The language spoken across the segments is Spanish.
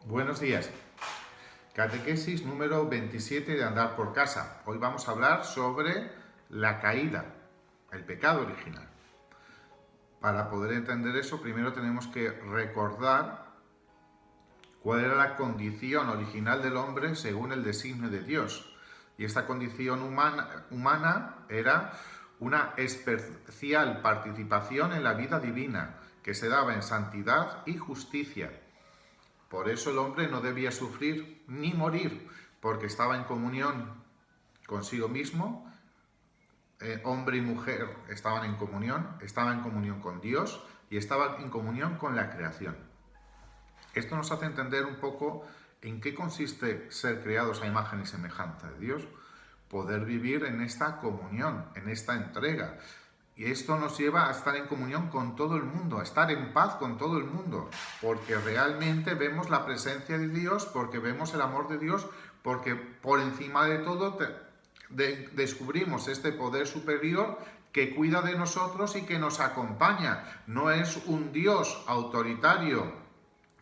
Buenos días. Catequesis número 27 de Andar por Casa. Hoy vamos a hablar sobre la caída, el pecado original. Para poder entender eso, primero tenemos que recordar cuál era la condición original del hombre según el designio de Dios. Y esta condición humana era una especial participación en la vida divina, que se daba en santidad y justicia. Por eso el hombre no debía sufrir ni morir, porque estaba en comunión consigo mismo. Hombre y mujer estaban en comunión con Dios y estaban en comunión con la creación. Esto nos hace entender un poco en qué consiste ser creados a imagen y semejanza de Dios, poder vivir en esta comunión, en esta entrega. Y esto nos lleva a estar en comunión con todo el mundo, a estar en paz con todo el mundo, porque realmente vemos la presencia de Dios, porque vemos el amor de Dios, porque por encima de todo descubrimos este poder superior que cuida de nosotros y que nos acompaña. No es un Dios autoritario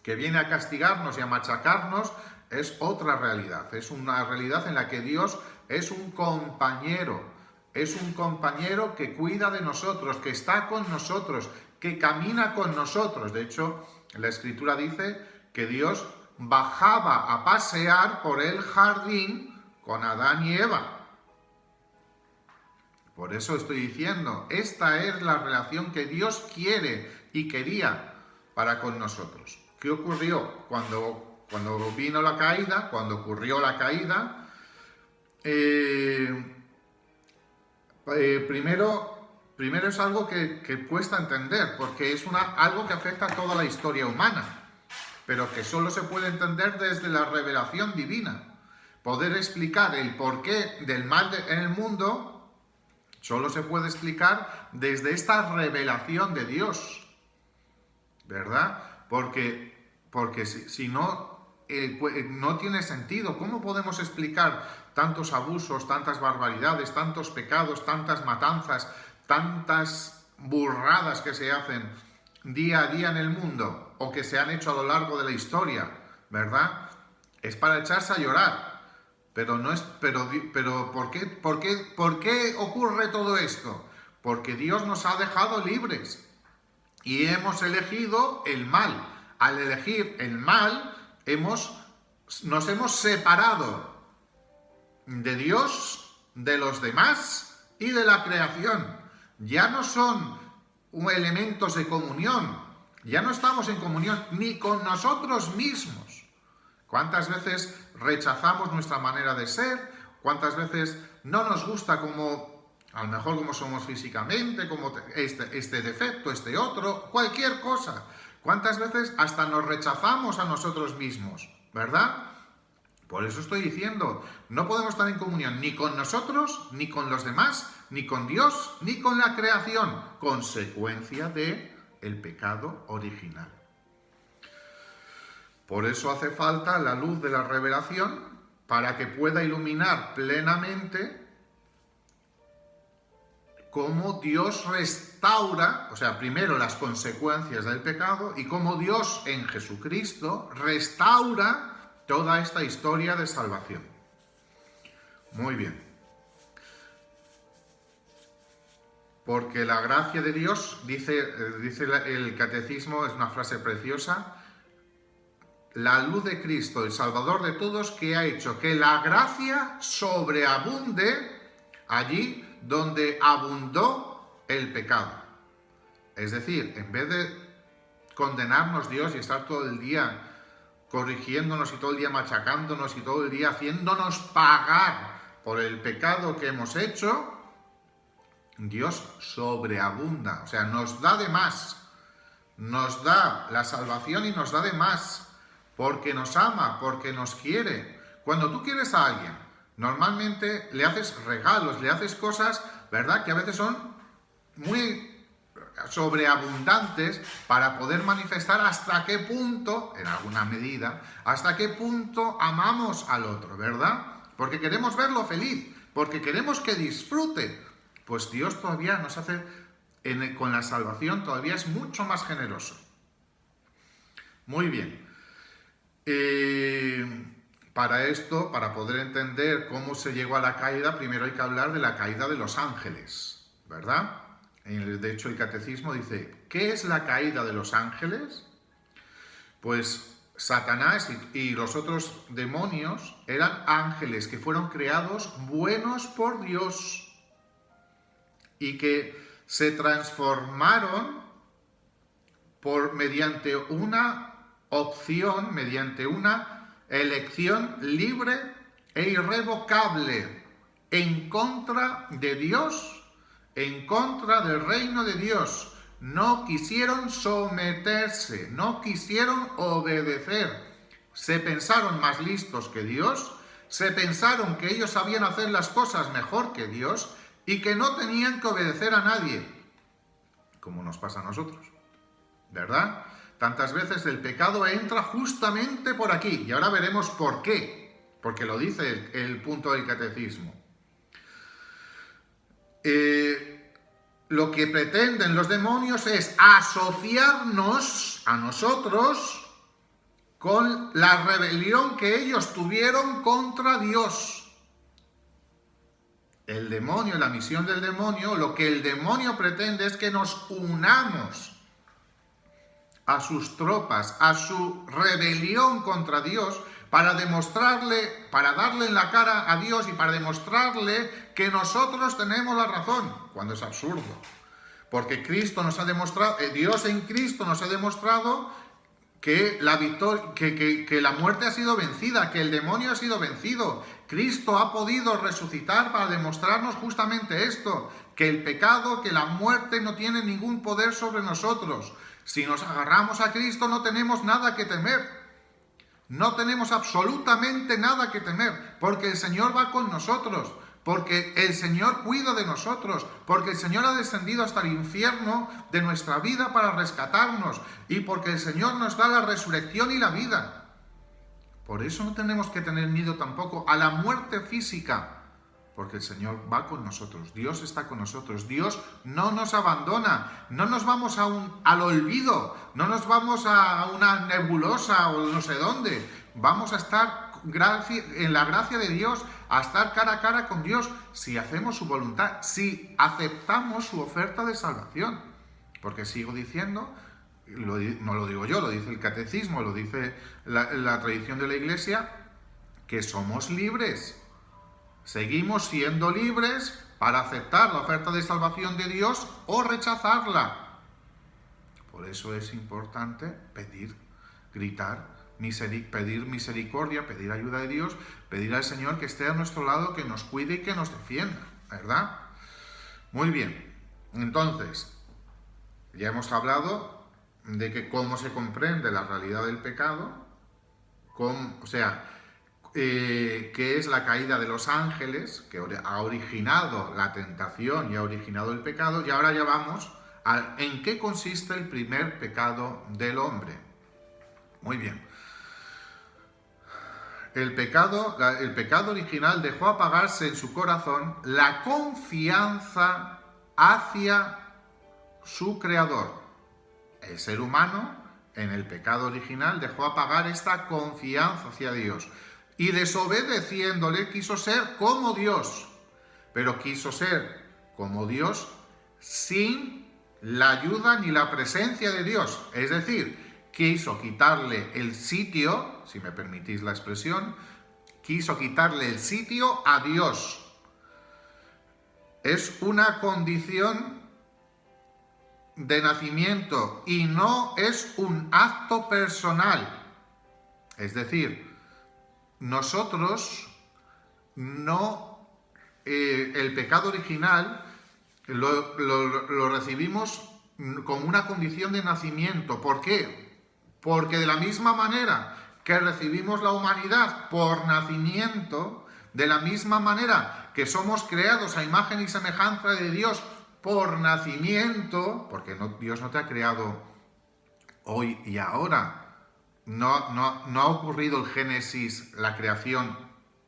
que viene a castigarnos y a machacarnos, es otra realidad. Es una realidad en la que Dios es un compañero. Es un compañero que cuida de nosotros, que está con nosotros, que camina con nosotros. De hecho, la Escritura dice que Dios bajaba a pasear por el jardín con Adán y Eva. Por eso estoy diciendo, esta es la relación que Dios quiere y quería para con nosotros. ¿Qué ocurrió? Cuando vino la caída, cuando ocurrió la caída, primero es algo que cuesta entender, porque es algo que afecta a toda la historia humana, pero que solo se puede entender desde la revelación divina. Poder explicar el porqué del mal en el mundo solo se puede explicar desde esta revelación de Dios, ¿verdad? Porque si no, no tiene sentido. ¿Cómo podemos explicar tantos abusos, tantas barbaridades, tantos pecados, tantas matanzas, tantas burradas que se hacen día a día en el mundo o que se han hecho a lo largo de la historia, ¿verdad? Es para echarse a llorar. Pero ¿por qué ocurre todo esto? Porque Dios nos ha dejado libres y hemos elegido el mal. Al elegir el mal, nos hemos separado de Dios, de los demás y de la creación. Ya no son elementos de comunión, ya no estamos en comunión ni con nosotros mismos. ¿Cuántas veces rechazamos nuestra manera de ser? ¿Cuántas veces no nos gusta a lo mejor como somos físicamente, como este defecto, este otro, cualquier cosa? ¿Cuántas veces hasta nos rechazamos a nosotros mismos, verdad? Por eso estoy diciendo, no podemos estar en comunión ni con nosotros, ni con los demás, ni con Dios, ni con la creación, consecuencia del pecado original. Por eso hace falta la luz de la revelación para que pueda iluminar plenamente cómo Dios restaura, o sea, primero las consecuencias del pecado y cómo Dios en Jesucristo restaura toda esta historia de salvación. Muy bien. Porque la gracia de Dios, dice el catecismo, es una frase preciosa, la luz de Cristo, el Salvador de todos, que ha hecho que la gracia sobreabunde allí donde abundó el pecado. Es decir, en vez de condenarnos Dios y estar todo el día corrigiéndonos y todo el día machacándonos y todo el día haciéndonos pagar por el pecado que hemos hecho, Dios sobreabunda, o sea, nos da de más, nos da la salvación y nos da de más, porque nos ama, porque nos quiere. Cuando tú quieres a alguien, normalmente le haces regalos, le haces cosas, ¿verdad?, que a veces son muy sobreabundantes para poder manifestar hasta qué punto, en alguna medida, hasta qué punto amamos al otro, ¿verdad? Porque queremos verlo feliz, porque queremos que disfrute. Pues Dios todavía nos hace, con la salvación, todavía es mucho más generoso. Muy bien. Para esto, para poder entender cómo se llegó a la caída, primero hay que hablar de la caída de los ángeles, ¿verdad? De hecho, el catecismo dice, ¿qué es la caída de los ángeles? Pues Satanás y los otros demonios eran ángeles que fueron creados buenos por Dios y que se transformaron mediante una opción, mediante una elección libre e irrevocable en contra de Dios, en contra del reino de Dios. No quisieron someterse, no quisieron obedecer. Se pensaron más listos que Dios, se pensaron que ellos sabían hacer las cosas mejor que Dios y que no tenían que obedecer a nadie, como nos pasa a nosotros, ¿verdad? Tantas veces el pecado entra justamente por aquí, y ahora veremos por qué, porque lo dice el punto del catecismo. Lo que pretenden los demonios es asociarnos a nosotros con la rebelión que ellos tuvieron contra Dios. El demonio, la misión del demonio, lo que el demonio pretende es que nos unamos a sus tropas, a su rebelión contra Dios, para demostrarle, para darle en la cara a Dios y para demostrarle que nosotros tenemos la razón, cuando es absurdo. Porque Cristo nos ha demostrado, Dios en Cristo nos ha demostrado que la victoria, que la muerte ha sido vencida, que el demonio ha sido vencido. Cristo ha podido resucitar para demostrarnos justamente esto, que el pecado, que la muerte no tiene ningún poder sobre nosotros. Si nos agarramos a Cristo no tenemos nada que temer. No tenemos absolutamente nada que temer, porque el Señor va con nosotros, porque el Señor cuida de nosotros, porque el Señor ha descendido hasta el infierno de nuestra vida para rescatarnos, y porque el Señor nos da la resurrección y la vida. Por eso no tenemos que tener miedo tampoco a la muerte física, porque el Señor va con nosotros, Dios está con nosotros, Dios no nos abandona, no nos vamos al olvido, no nos vamos a una nebulosa o no sé dónde, vamos a estar en la gracia de Dios, a estar cara a cara con Dios, si hacemos su voluntad, si aceptamos su oferta de salvación. Porque sigo diciendo, no lo digo yo, lo dice el catecismo, lo dice la tradición de la Iglesia, que somos libres. Seguimos siendo libres para aceptar la oferta de salvación de Dios o rechazarla. Por eso es importante pedir, gritar, pedir misericordia, pedir ayuda de Dios, pedir al Señor que esté a nuestro lado, que nos cuide y que nos defienda, ¿verdad? Muy bien, entonces, ya hemos hablado de que cómo se comprende la realidad del pecado, que es la caída de los ángeles, que ha originado la tentación y ha originado el pecado, y ahora ya vamos a en qué consiste el primer pecado del hombre. Muy bien. El pecado original dejó apagarse en su corazón la confianza hacia su creador. El ser humano, en el pecado original, dejó apagar esta confianza hacia Dios. Y desobedeciéndole quiso ser como Dios, pero quiso ser como Dios sin la ayuda ni la presencia de Dios. Es decir, quiso quitarle el sitio, si me permitís la expresión, quiso quitarle el sitio a Dios. Es una condición de nacimiento y no es un acto personal. Es decir, nosotros no, el pecado original lo recibimos como una condición de nacimiento. ¿Por qué? Porque de la misma manera que recibimos la humanidad por nacimiento, de la misma manera que somos creados a imagen y semejanza de Dios por nacimiento, porque Dios no te ha creado hoy y ahora. No ha ocurrido el Génesis, la creación,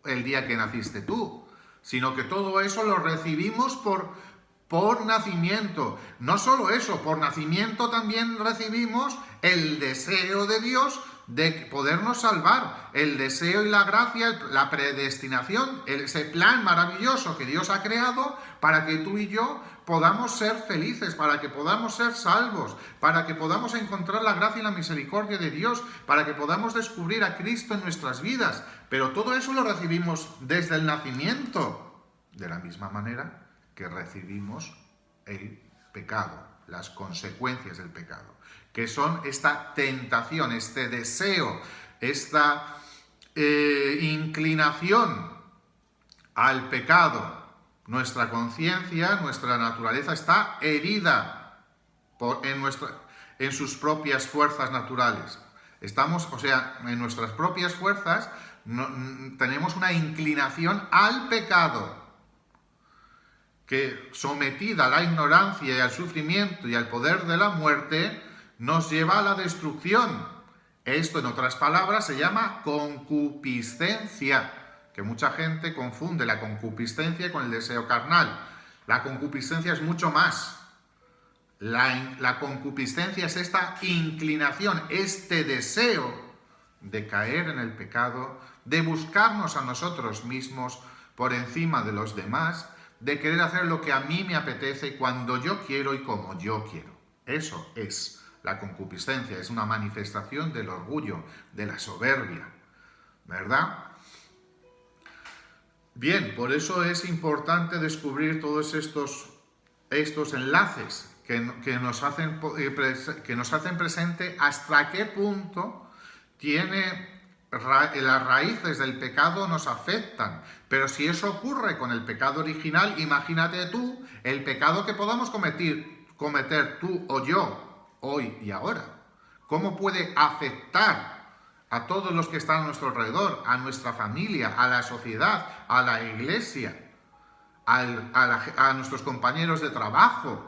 el día que naciste tú, sino que todo eso lo recibimos por nacimiento. No solo eso, por nacimiento también recibimos el deseo de Dios de podernos salvar, el deseo y la gracia, la predestinación, ese plan maravilloso que Dios ha creado para que tú y yo podamos ser felices, para que podamos ser salvos, para que podamos encontrar la gracia y la misericordia de Dios, para que podamos descubrir a Cristo en nuestras vidas. Pero todo eso lo recibimos desde el nacimiento, de la misma manera que recibimos el pecado, las consecuencias del pecado, que son esta tentación, este deseo, esta inclinación al pecado. Nuestra conciencia, nuestra naturaleza está herida en sus propias fuerzas naturales. En nuestras propias fuerzas tenemos una inclinación al pecado, que sometida a la ignorancia y al sufrimiento y al poder de la muerte, nos lleva a la destrucción. Esto, en otras palabras, se llama concupiscencia, que mucha gente confunde la concupiscencia con el deseo carnal. La concupiscencia es mucho más. La concupiscencia es esta inclinación, este deseo de caer en el pecado, de buscarnos a nosotros mismos por encima de los demás, de querer hacer lo que a mí me apetece, cuando yo quiero y como yo quiero. Eso es la concupiscencia, es una manifestación del orgullo, de la soberbia, ¿verdad? Bien, por eso es importante descubrir todos estos enlaces que nos hacen presente hasta qué punto las raíces del pecado nos afectan. Pero si eso ocurre con el pecado original, imagínate tú el pecado que podamos cometer tú o yo hoy y ahora. ¿Cómo puede afectar a todos los que están a nuestro alrededor, a nuestra familia, a la sociedad, a la iglesia, a nuestros compañeros de trabajo?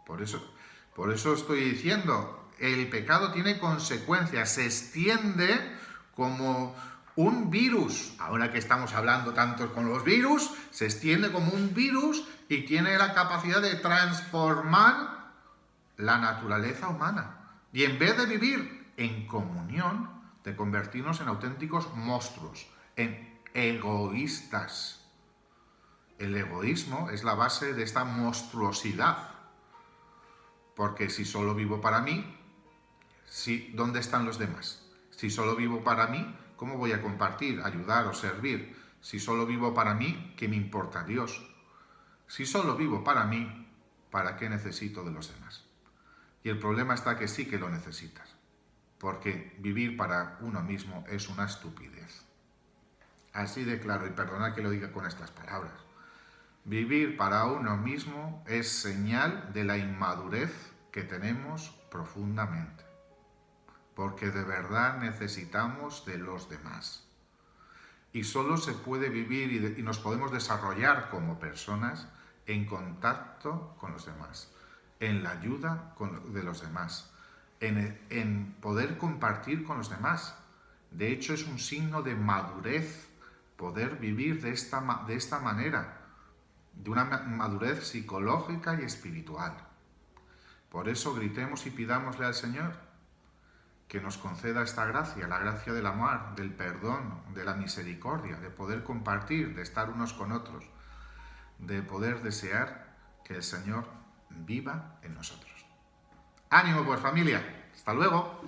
Por eso estoy diciendo, el pecado tiene consecuencias, se extiende como un virus. Ahora que estamos hablando tanto con los virus, se extiende como un virus y tiene la capacidad de transformar la naturaleza humana. Y en vez de vivir en comunión, de convertirnos en auténticos monstruos, en egoístas. El egoísmo es la base de esta monstruosidad. Porque si solo vivo para mí, ¿dónde están los demás? Si solo vivo para mí, ¿cómo voy a compartir, ayudar o servir? Si solo vivo para mí, ¿qué me importa Dios? Si solo vivo para mí, ¿para qué necesito de los demás? Y el problema está que sí que lo necesitas, porque vivir para uno mismo es una estupidez. Así de claro, y perdonad que lo diga con estas palabras. Vivir para uno mismo es señal de la inmadurez que tenemos profundamente, porque de verdad necesitamos de los demás. Y solo se puede vivir y nos podemos desarrollar como personas en contacto con los demás, en la ayuda de los demás, en poder compartir con los demás. De hecho, es un signo de madurez poder vivir de esta manera, de una madurez psicológica y espiritual. Por eso gritemos y pidámosle al Señor que nos conceda esta gracia, la gracia del amor, del perdón, de la misericordia, de poder compartir, de estar unos con otros, de poder desear que el Señor viva en nosotros. ¡Ánimo, pues, familia! ¡Hasta luego!